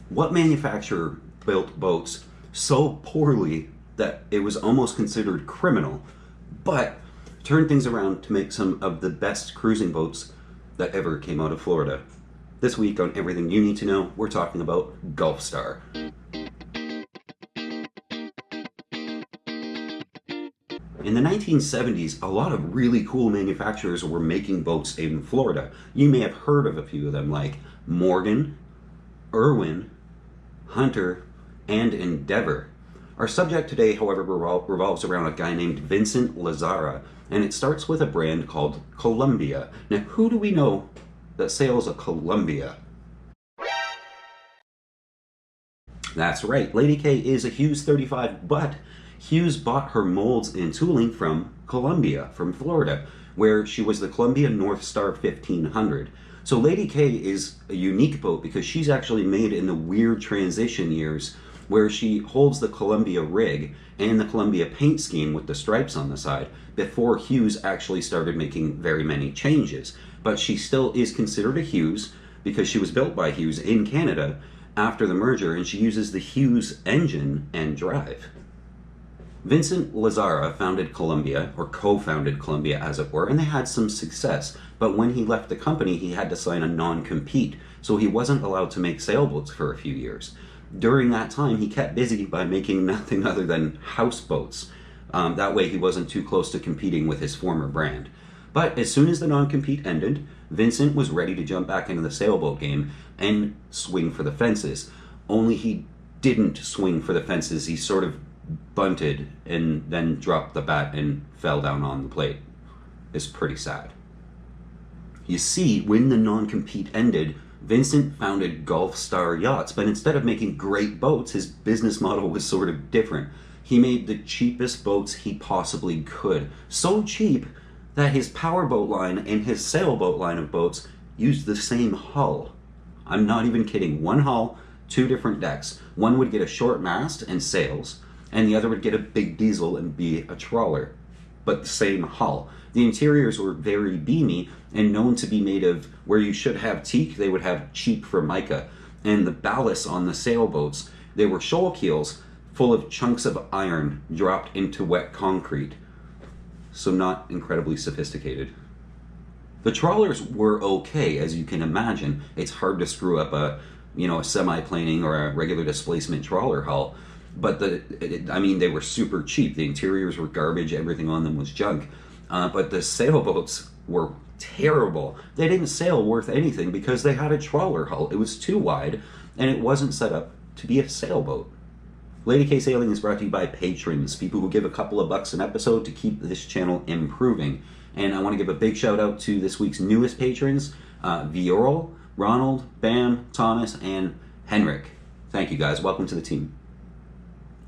What manufacturer built boats so poorly that it was almost considered criminal, but turned things around to make some of the best cruising boats that ever came out of Florida? This week on Everything You Need to Know, we're talking about Gulfstar. In the 1970s, a lot of really cool manufacturers were making boats in Florida. You may have heard of a few of them like Morgan, Irwin, Hunter, and Endeavor. Our subject today, however, revolves around a guy named Vincent Lazara, and it starts with a brand called Columbia. Now, who do we know that sails a Columbia? That's right, Lady K is a Hughes 35, but Hughes bought her molds and tooling from Columbia, from Florida, where she was the Columbia North Star 1500. So Lady K is a unique boat because she's actually made in the weird transition years where she holds the Columbia rig and the Columbia paint scheme with the stripes on the side before Hughes actually started making very many changes. But she still is considered a Hughes because she was built by Hughes in Canada after the merger, and she uses the Hughes engine and drive. Vincent Lazara founded Columbia, or co-founded Columbia as it were, and they had some success. But when he left the company, he had to sign a non-compete, so he wasn't allowed to make sailboats for a few years. During that time, he kept busy by making nothing other than houseboats. That way he wasn't too close to competing with his former brand. But as soon as the non-compete ended, Vincent was ready to jump back into the sailboat game and swing for the fences. Only he didn't swing for the fences. He sort of bunted and then dropped the bat and fell down on the plate. It's pretty sad. You see, when the non-compete ended, Vincent founded Gulfstar Yachts, but instead of making great boats, his business model was sort of different. He made the cheapest boats he possibly could. So cheap that his powerboat line and his sailboat line of boats used the same hull. I'm not even kidding. One hull, two different decks. One would get a short mast and sails, and the other would get a big diesel and be a trawler, but the same hull. The interiors were very beamy and known to be made of, where you should have teak, they would have cheap formica. And the ballast on the sailboats, they were shoal keels full of chunks of iron dropped into wet concrete. So not incredibly sophisticated. The trawlers were okay, as you can imagine. It's hard to screw up a semi-planing or a regular displacement trawler hull. But they were super cheap. The interiors were garbage. Everything on them was junk. But the sailboats were terrible. They didn't sail worth anything because they had a trawler hull. It was too wide, and it wasn't set up to be a sailboat. Lady K Sailing is brought to you by patrons, people who give a couple of bucks an episode to keep this channel improving. And I want to give a big shout out to this week's newest patrons, Viorel, Ronald, Bam, Thomas, and Henrik. Thank you guys. Welcome to the team.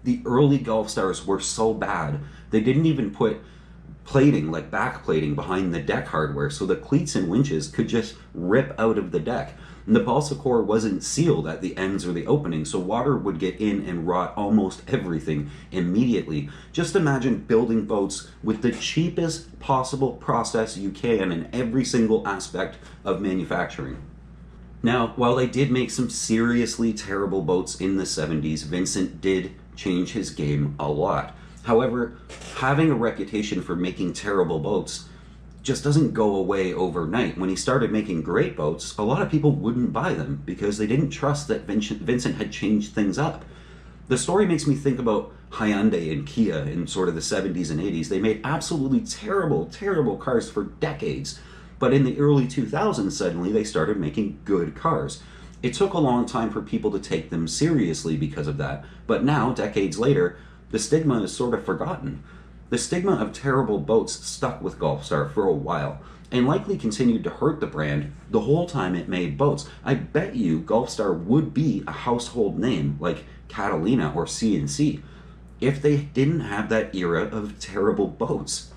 The early Gulfstars were so bad, they didn't even put plating, like back plating, behind the deck hardware, so the cleats and winches could just rip out of the deck. And the balsa core wasn't sealed at the ends or the openings, so water would get in and rot almost everything immediately. Just imagine building boats with the cheapest possible process you can in every single aspect of manufacturing. Now, while they did make some seriously terrible boats in the 70s, Vincent did change his game a lot. However, having a reputation for making terrible boats just doesn't go away overnight. When he started making great boats, a lot of people wouldn't buy them because they didn't trust that Vincent had changed things up. The story makes me think about Hyundai and Kia in sort of the 70s and 80s. They made absolutely terrible, terrible cars for decades. But in the early 2000s, suddenly they started making good cars. It took a long time for people to take them seriously because of that. But now, decades later, the stigma is sort of forgotten. The stigma of terrible boats stuck with Gulfstar for a while, and likely continued to hurt the brand the whole time it made boats. I bet you Gulfstar would be a household name like Catalina or C&C if they didn't have that era of terrible boats.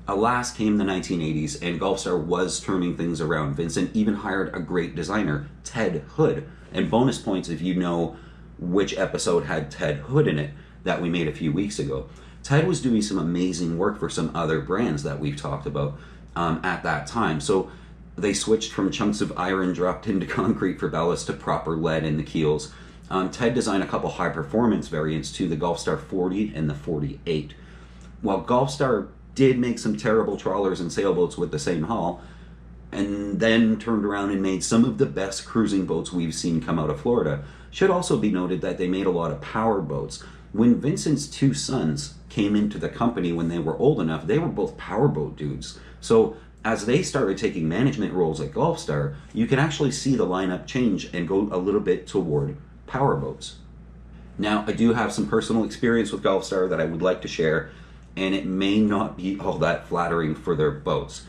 Alas came the 1980s, and Gulfstar was turning things around. Vincent even hired a great designer, Ted Hood. And bonus points if you know which episode had Ted Hood in it that we made a few weeks ago. Ted was doing some amazing work for some other brands that we've talked about at that time. So They switched from chunks of iron dropped into concrete for ballast to proper lead in the keels. Ted designed a couple high-performance variants too, the Gulfstar 40 and the 48. While Gulfstar did make some terrible trawlers and sailboats with the same hull, and then turned around and made some of the best cruising boats we've seen come out of Florida, should also be noted that they made a lot of power boats. When Vincent's two sons came into the company when they were old enough, they were both powerboat dudes. So as they started taking management roles at Gulfstar, you can actually see the lineup change and go a little bit toward powerboats. Now, I do have some personal experience with Gulfstar that I would like to share, and it may not be all that flattering for their boats.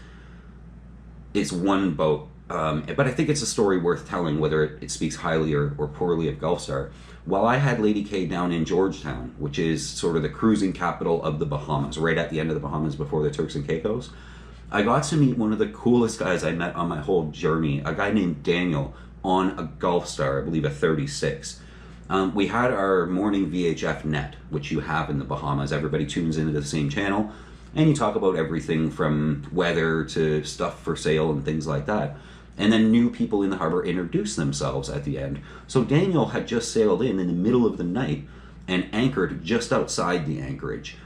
It's one boat, but I think it's a story worth telling, whether it speaks highly or poorly of Gulfstar. While I had Lady K down in Georgetown, which is sort of the cruising capital of the Bahamas, right at the end of the Bahamas before the Turks and Caicos, I got to meet one of the coolest guys I met on my whole journey, a guy named Daniel on a Gulfstar, I believe a 36. We had our morning VHF net, which you have in the Bahamas. Everybody tunes into the same channel, and you talk about everything from weather to stuff for sale and things like that. And then new people in the harbor introduce themselves at the end. So Daniel had just sailed in the middle of the night and anchored just outside the anchorage.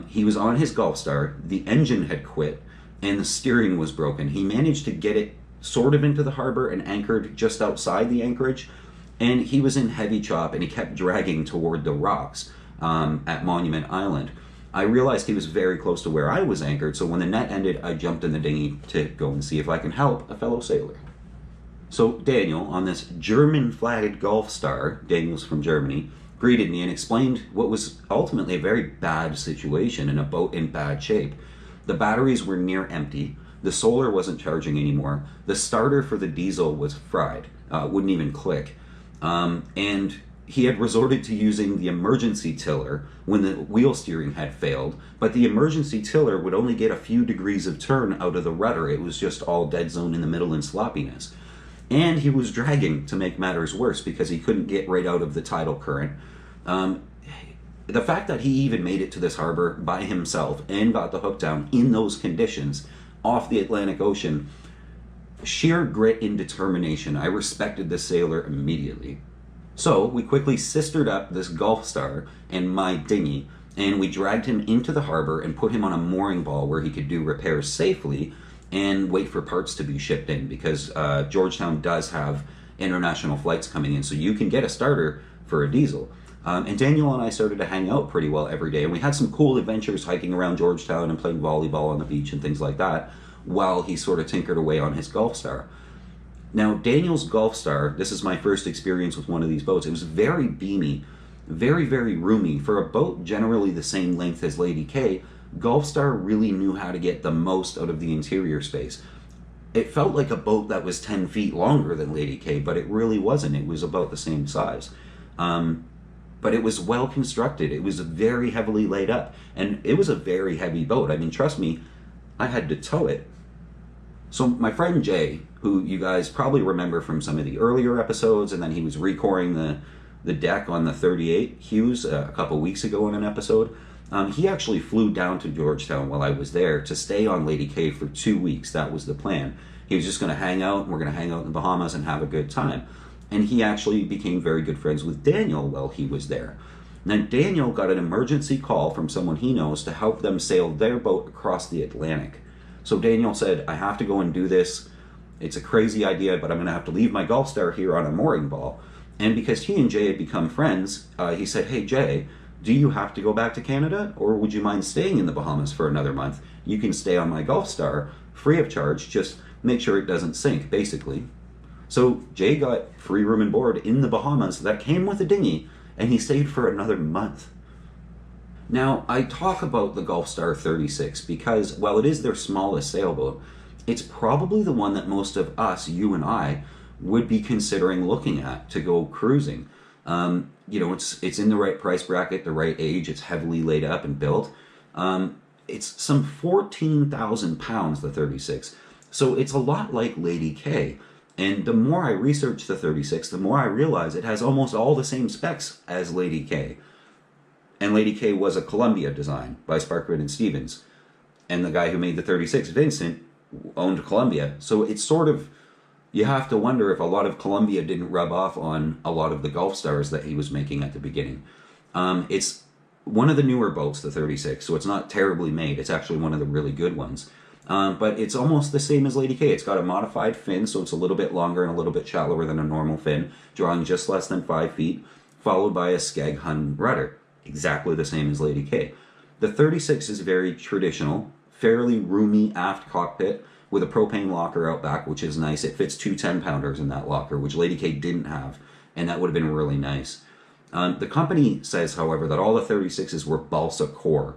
He was on his Gulfstar, the engine had quit, and the steering was broken. He managed to get it sort of into the harbor and anchored just outside the anchorage, and he was in heavy chop and he kept dragging toward the rocks at Monument Island. I realized he was very close to where I was anchored, so when the net ended, I jumped in the dinghy to go and see if I can help a fellow sailor. So Daniel, on this German-flagged Gulfstar, Daniel's from Germany, greeted me and explained what was ultimately a very bad situation in a boat in bad shape. The batteries were near empty, the solar wasn't charging anymore, the starter for the diesel was fried, wouldn't even click, and he had resorted to using the emergency tiller when the wheel steering had failed, but the emergency tiller would only get a few degrees of turn out of the rudder. It was just all dead zone in the middle and sloppiness. And he was dragging to make matters worse because he couldn't get right out of the tidal current. The fact that he even made it to this harbor by himself and got the hook down in those conditions off the Atlantic Ocean, sheer grit and determination. I respected this sailor immediately. So we quickly sistered up this Gulfstar and my dinghy, and we dragged him into the harbor and put him on a mooring ball where he could do repairs safely and wait for parts to be shipped in, because Georgetown does have international flights coming in, so you can get a starter for a diesel. And Daniel and I started to hang out pretty well every day, and we had some cool adventures hiking around Georgetown and playing volleyball on the beach and things like that, while he sort of tinkered away on his Gulfstar. Now, Daniel's Gulfstar, this is my first experience with one of these boats. It was very beamy, very, very roomy. For a boat generally the same length as Lady K, Gulfstar really knew how to get the most out of the interior space. It felt like a boat that was 10 feet longer than Lady K, but it really wasn't. It was about the same size. But it was well constructed. It was very heavily laid up, and it was a very heavy boat. I mean, trust me, I had to tow it. So my friend Jay, who you guys probably remember from some of the earlier episodes, and then he was recoring the deck on the 38 Hughes a couple weeks ago in an episode, he actually flew down to Georgetown while I was there to stay on Lady K for 2 weeks. That was the plan. He was just going to hang out, and we're going to hang out in the Bahamas and have a good time. And he actually became very good friends with Daniel while he was there. Now, Daniel got an emergency call from someone he knows to help them sail their boat across the Atlantic. So Daniel said, I have to go and do this. It's a crazy idea, but I'm going to have to leave my Gulfstar here on a mooring ball. And because he and Jay had become friends, he said, hey, Jay, do you have to go back to Canada, or would you mind staying in the Bahamas for another month? You can stay on my Gulfstar free of charge. Just make sure it doesn't sink, basically. So Jay got free room and board in the Bahamas that came with a dinghy, and he stayed for another month. Now, I talk about the Gulfstar 36 because, while it is their smallest sailboat, it's probably the one that most of us, you and I, would be considering looking at to go cruising. It's in the right price bracket, the right age, it's heavily laid up and built. It's some 14,000 pounds, the 36, so it's a lot like Lady K. And the more I research the 36, the more I realize it has almost all the same specs as Lady K. And Lady K was a Columbia design by Sparkman and Stevens. And the guy who made the 36, Vincent, owned Columbia. So it's sort of, you have to wonder if a lot of Columbia didn't rub off on a lot of the Gulfstars that he was making at the beginning. It's one of the newer boats, the 36, so it's not terribly made. It's actually one of the really good ones. But it's almost the same as Lady K. It's got a modified fin, so it's a little bit longer and a little bit shallower than a normal fin, drawing just less than 5 feet, followed by a skeg hun rudder, exactly the same as Lady K. The 36 is very traditional, fairly roomy aft cockpit with a propane locker out back, which is nice. It fits two 10-pounders in that locker, which Lady K didn't have, and that would have been really nice. The company says, however, that all the 36s were balsa core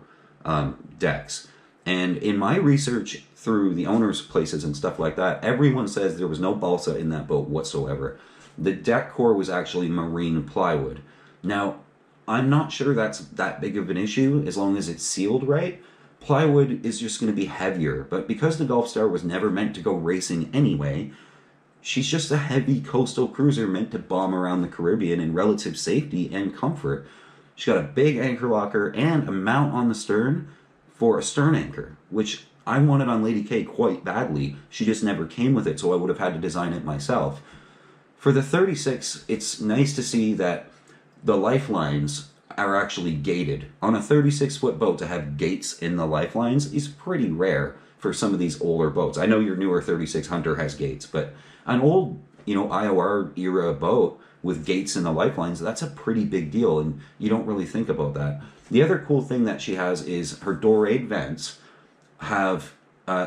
decks. And in my research through the owners' places and stuff like that, everyone says there was no balsa in that boat whatsoever. The deck core was actually marine plywood. Now, I'm not sure that's that big of an issue as long as it's sealed right. Plywood is just going to be heavier, but because the Gulfstar was never meant to go racing anyway, she's just a heavy coastal cruiser meant to bomb around the Caribbean in relative safety and comfort. She's got a big anchor locker and a mount on the stern for a stern anchor, which I wanted on Lady K quite badly. She just never came with it, so I would have had to design it myself. For the 36, it's nice to see that the lifelines are actually gated. On a 36-foot boat, to have gates in the lifelines is pretty rare for some of these older boats. I know your newer 36 Hunter has gates, but an old, IOR era boat with gates in the lifelines, that's a pretty big deal, and you don't really think about that. The other cool thing that she has is her dorade vents have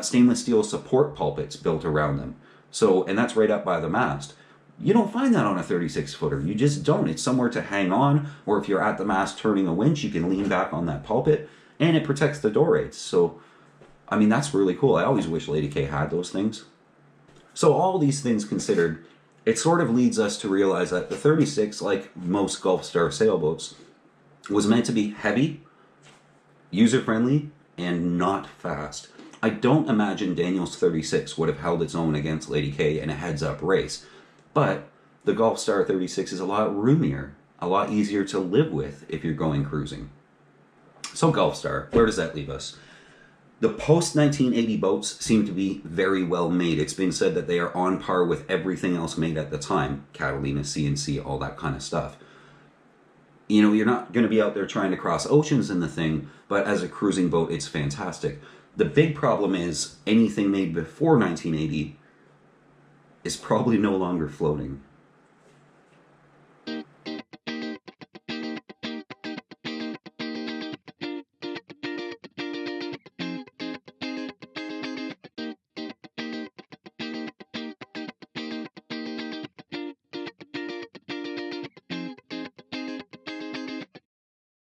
stainless steel support pulpits built around them. So, and that's right up by the mast. You don't find that on a 36-footer. You just don't. It's somewhere to hang on, or if you're at the mast turning a winch, you can lean back on that pulpit, and it protects the dorades. So, I mean, that's really cool. I always wish Lady K had those things. So all these things considered, it sort of leads us to realize that the 36, like most Gulfstar sailboats, was meant to be heavy, user-friendly, and not fast. I don't imagine Daniel's 36 would have held its own against Lady K in a heads-up race. But the Gulfstar 36 is a lot roomier, a lot easier to live with if you're going cruising. So Gulfstar, where does that leave us? The post-1980 boats seem to be very well made. It's been said that they are on par with everything else made at the time. Catalina, CNC, all that kind of stuff. You're not going to be out there trying to cross oceans in the thing, but as a cruising boat, it's fantastic. The big problem is anything made before 1980 is probably no longer floating.